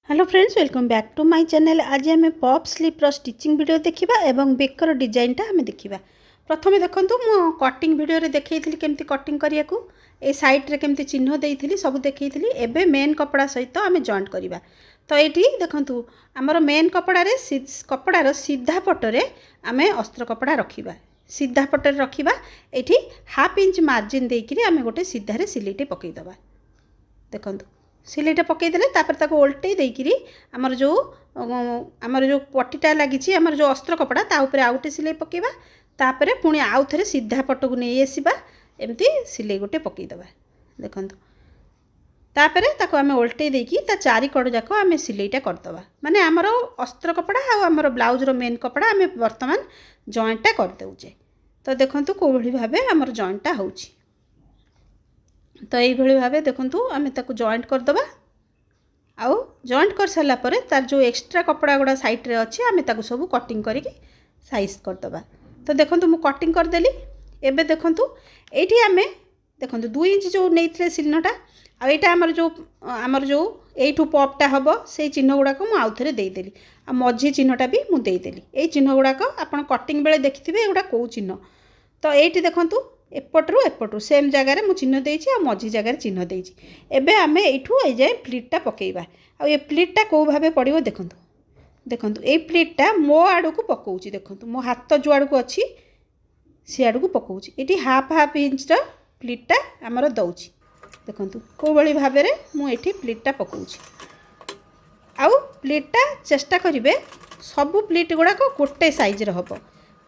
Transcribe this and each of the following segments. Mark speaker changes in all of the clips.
Speaker 1: Hello friends, welcome back to my channel. आज आम pop sleeper stitching video देखा एवं बेकर डिजाइनटा आम देखा। प्रथम देखूँ मु कटिंग वीडियो देखी केमती कटिंग करने को ए साइड्रे केमती चिन्ह देती सब देखी। एबे मेन कपड़ा सहित आम जॉइंट करवा। तो ये देखूँ आमर मेन कपड़ारे कपड़ार सीधा पटरे आम अस्त्र कपड़ा रखा। सीधा पटरे रखा। ये हाफ इंच मार्जिन देकर आम गोटे सीधार सिलेटे पकईदे। देखो सिलेटा पकईदे तापर ओल्टे देकर आमर जो पट्टीटा लगी आमर जो अस्त्र कपड़ा ता ऊपर आउ गोटे सिलाई पकेबा। तापर पुणी आउ थे सीधा पटक नहीं आसवा एमती सिलाई गोटे पकईदे। देखो तापर आम ओल्टे देकी ता चारि कड़ जाक आम सिलाईटा करदे। माने आमर अस्त्र कपड़ा आमर ब्लाउजर मेन कपड़ा आम बर्तमान जॉइंटटा करदे। तो देखो कौ भाव आमर जॉइंटटा होची। तो ये भाव देखु आम ताक जॉइंट करदे। आउ जॉइंट कर सारा पर तार जो एक्स्ट्रा कपड़ा गुड़ा साइड रे अच्छी आम ताक सब कटिंग करके साइज करदे। तो देखो मु कटिंग करदेली। एबे देखु ये आम देखो 2 इंच जो नहीं चिन्हटा आईटा आमर जो यू पपटा हम से चिन्ह गुड़ाक मुझे देदेली। आ मझी चिन्हटा भी मुदेली। ये चिन्ह गुड़ाक आप कटिंग बेले देखिथे एगुड़ा कौ चिन्ह। तो ये देखु एपट्रु एपट्रु सेम जगार मु चिन्ह देइछि आ मझी जगार चिन्ह देइछि। एबे आमे एठू ए जाय प्लीटटा पकेइबा। आ ये प्लीटटा को भाबे पड़िबो देखंतु। देखंतु ए प्लीटटा मो आडू को पकोउछि। देखंतु मो हाथ जो आडू को अछि से आडू को पकोउछि। एटी हाफ हाफ इंच र प्लीटटा हमर दउछि। देखंतु को बळी भाबे रे मु एठी प्लीटटा पकोउछि। आउ प्लीटटा चेष्टा करिवे सब प्लीट गुडा को गोटे साइज र हबो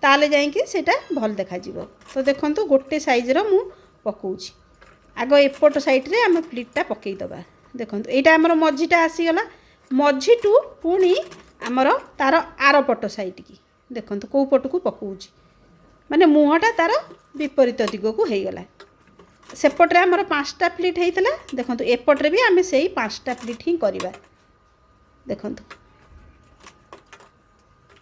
Speaker 1: ताले जाइए सेटा भल देखा। तो देखो गोटे सैज्र मु पकाऊँगी। आग एपट साइड्रे आम प्लीटटा पकईदे। देखो यहाँ आमर मझीटा आसीगला। मझी टू पुणी आमर तार आर पट साइड की देखो कौ पट को पकाऊँगी। माने मुहटा तार विपरीत दिग को होगला। सेपट्रे आमर 5टा प्लीट होता। देखो एपट्रे भी आम से 5टा प्लीट ही करवा। देखो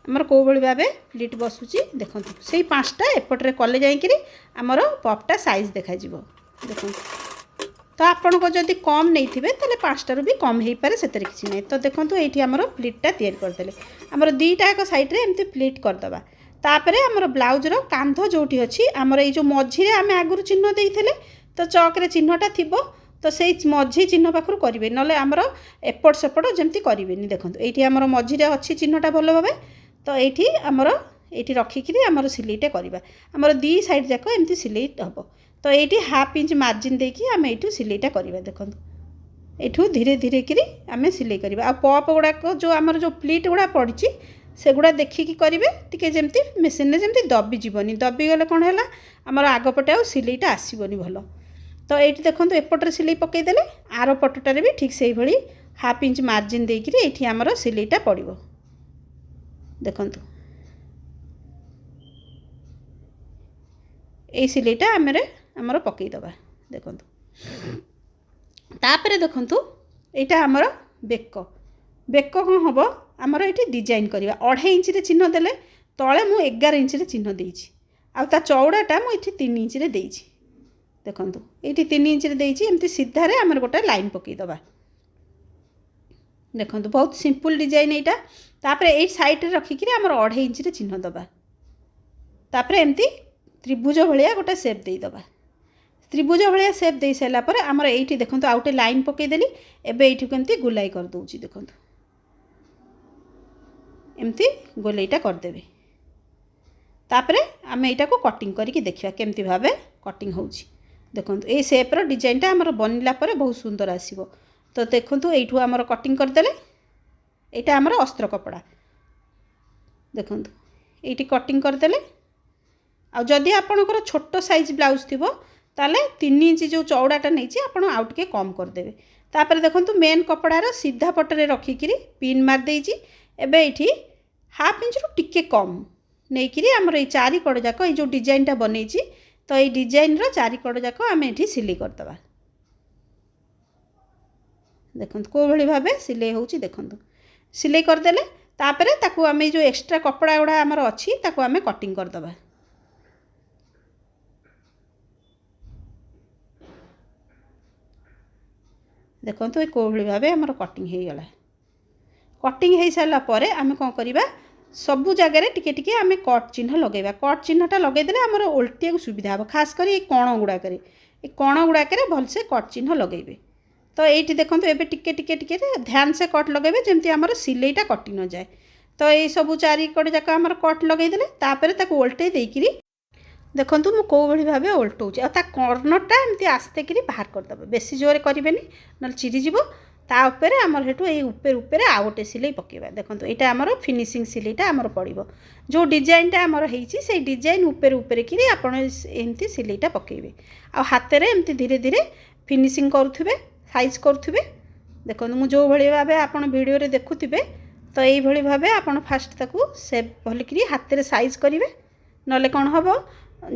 Speaker 1: आमर कौ भाव प्लीट बसुची। देखो से 5टा एपट्रे कले जाइए आमर पपटा साइज देखा। देखो तो आपण को जदि कम नहीं थे तो 5टारू भी कम हो पारे से किसी ना। तो देखो ये आमर प्लीटटा तैयार करदे। आमर 2टा एक साइड्रे एमती प्लीट करदे। तापर आमर ब्लाउजर कांध जोटी अच्छी आमर ये जो मझीरे आम आगुरी चिन्ह देते तो चौकरे चिन्हटा थी तो से मझी चिन्ह पाखर करेंगे ना आमर एपट सेपट जमती करेंगे। देखो ये आमर मझीरे अच्छी चिन्हटा भल भाव। तो ये आमर ये रखिक आमर सिलाईटा करवा। आमर 2 साइड जाक एमती सिलाई हम। तो ये हाफ इंच मार्जिन देकी आम ये सिलाईटा करवा। देखो यू धीरे धीरे करी आम सिलाई करवा। आ पप गुड़ाक जो आमर जो प्लीट गुड़ा पड़ी से गुड़ा देखिकी करेंगे टी जमती मेसीन में जमती दबिजनी। दबिगले कौन है आमर आगपटे आ सिलाईटा आसबनी भल। तो ये देखो एपट्रे सिलाई पकईदे आर पटटारे भी ठीक से भाई हाफ इंच मार्जिन देकर ये आमर सिलाईटा पड़ो। देखो ये सिलाईटा आमर पकईदे। देखो तापर देखु यहाँ आमर बेक बेक कौन हम आमर ये डिजाइन करवा। 2.5 इंच चिन्ह देले तले मु 11 इंच चिन्ह देइछि। आ ता चौड़ाटा मुझे 3 इंच देइछि। देखो ये 3 इंच देइछि एमती सीधारे आमर गोटे लाइन पकईदे। देखो बहुत सिंपल डिजाइन यहाँ। तापर ये साइड रखिक आमर 2.5 इंच चिन्ह दबा। तापर एमती त्रिभुज भाया गोटे सेप देदेबा। त्रिभुज भाया सेप दे सारापर आमर ये देखो आउ गोटे लाइन पकईदेली। एबे ये केमती गुलाई कर दूची। देखो एमती गोलाईटा करदेवे। तापर आम यहाँ को कटिंग करके देखा केमती भाव कटिंग होची। देखो ये सेप्र डिजाइनटा आमर बनला पर बहुत सुंदर आसीबो। तो देखो यू आमर कटिंग करदेले। यहाँ आमर अस्त्र कपड़ा देखो ये कटिंग करदेले। आ जदि आपणकर छोट साइज ब्लाउज थी ताले 3 इंच जो चौड़ाटा नहीं आप आउ टे कम करदे। तापर देखो मेन कपड़ार सीधा पटरे रखिकी पिन मार देइछि। एबे ये हाफ इंच रू टिके कम नहीं कि आमर ये 4 कड़ जाक ये जो डिजाइनटा बनईछि तो ये डिजाइन रो 4 कड़ जाक आम ये सिलाई करदे। देखो कौ भाव सिलाई होची। देखो सिलाई करदेले तापर ताकू आम जो एक्स्ट्रा कपड़ा गुड़ा आमर अच्छी ताकू आम कटिंग करदे। देखो ये कौ भाव आमर कटिंग हो गला। कटिंग हो सारा पर आम कौन करवा सबू जगार टिके टिके आम कट चिन्ह लगेगा। कट चिन्हटा लगेदेले आमर ओल्टिया को सुविधा हे खास कर ये कण गुड़ाक कण गुड़ाक भलसे कट चिन्ह लगेबे। तो ये देखो ये टिके टिके टिके ध्यान से कट लगेबे जमती आमर सिलेईटा कटि न जाए। तो ये सब चारिकड़ जाक आमर कट लगेदेले तापर ताको ओल्टे देकरी देखो मु कौ भाई भाव ओल्टाऊँच आ कर्नरटा एमती आस्ते करी बाहर करदे बेसी जोर करें ना चिरीज तापर आमर हेठू ये ऊपर आउ गोटे सिलाई पकेबा। देखो यहाँ आमर फिनिशिंग सिलाईटा आमर पड़ो जो डिजाइनटा आमर होती से डिजाइन ऊपर कि आपड़ एमती सिलाईटा पकेबे आ हाथ में एमती धीरे धीरे फिनिशिंग करुवे साइज करुवे। देखो मु जो भाई भाव आप वीडियो देखुवे तो ये भाव आप फास्ट ताकू सेप भलिक हाथ में साइज करेंगे ना कौन हम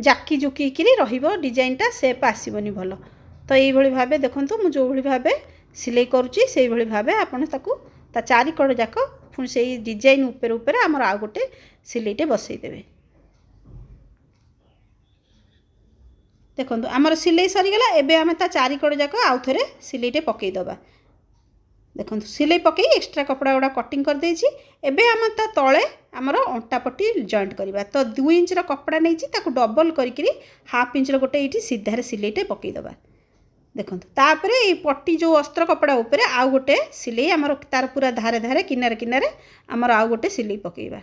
Speaker 1: जाकी जुकी रहिबो डिजाइनटा सेप आसबनी भल। तो ये भाव देखो मु जो भाव सिलाई करुच्ची से भाव आपन ताकू ता चारिकड़ जाक पुणी से डिजाइन ऊपर आमर आउ गोटे सिलाईटे बसईदेवे। देखो आमर सिलाई सरीगला एबे आम ता चारिकड़ जाक आउ थे सिलाईटे पकईदबा। देखो सिलाई पकई एक्स्ट्रा कपड़ा गुड़ा कटिंग कर देछि। एबे आम ता तले आमर अंटा पट्टी जॉइंट करवा। तो 2 इंच कपड़ा नहीं ताकू डबल करी हाफ इंच गोटे ये सीधार सिलाईटे पकईदबा। देखो तापर ये पट्टी जो अस्त्र कपड़ा ऊपर आउ गोटे सिलाई आमर तार पूरा धारे धारे किनारे किनारे आमर आउ गोटे सिलाई पकईबा।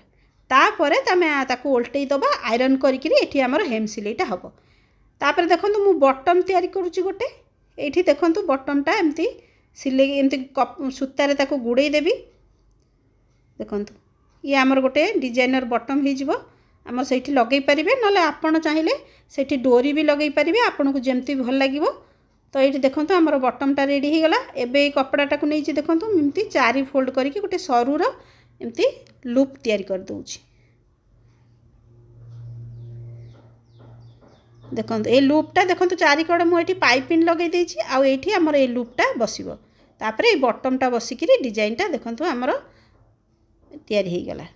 Speaker 1: तापर तमें ताकू ओल्टई दबा आयरन करी आमर हेम सिलाईटा हम। तापर देखो मु बटन तैयारी करुच्ची गोटे ये देखो बटनटा एमती सिलाई एमती सूतार ताकू गुड़े देवी। देखो ये आमर गोटे डिजाइनर बटन हो आमर से लगे पारे ना आपड़ चाहिए से डोरी भी लगे पारे आपन को जमती भल लगे। तो ये देखो आमर बटमटा रेडी हो गला। एबे कपड़ाटा को नहीं देखो एमती 4 फोल्ड करके गोटे सरूर एमती लूप तैयारी कर दूची। देखो ये लूपटा देखो चारिकड़ मुझे पाइपिंग लगे देछि आउ एठी आमर ये लूपटा बसिबो तापर ये बटमटा बसिकी डिजाइनटा देखो आमर तैयारी हो गला।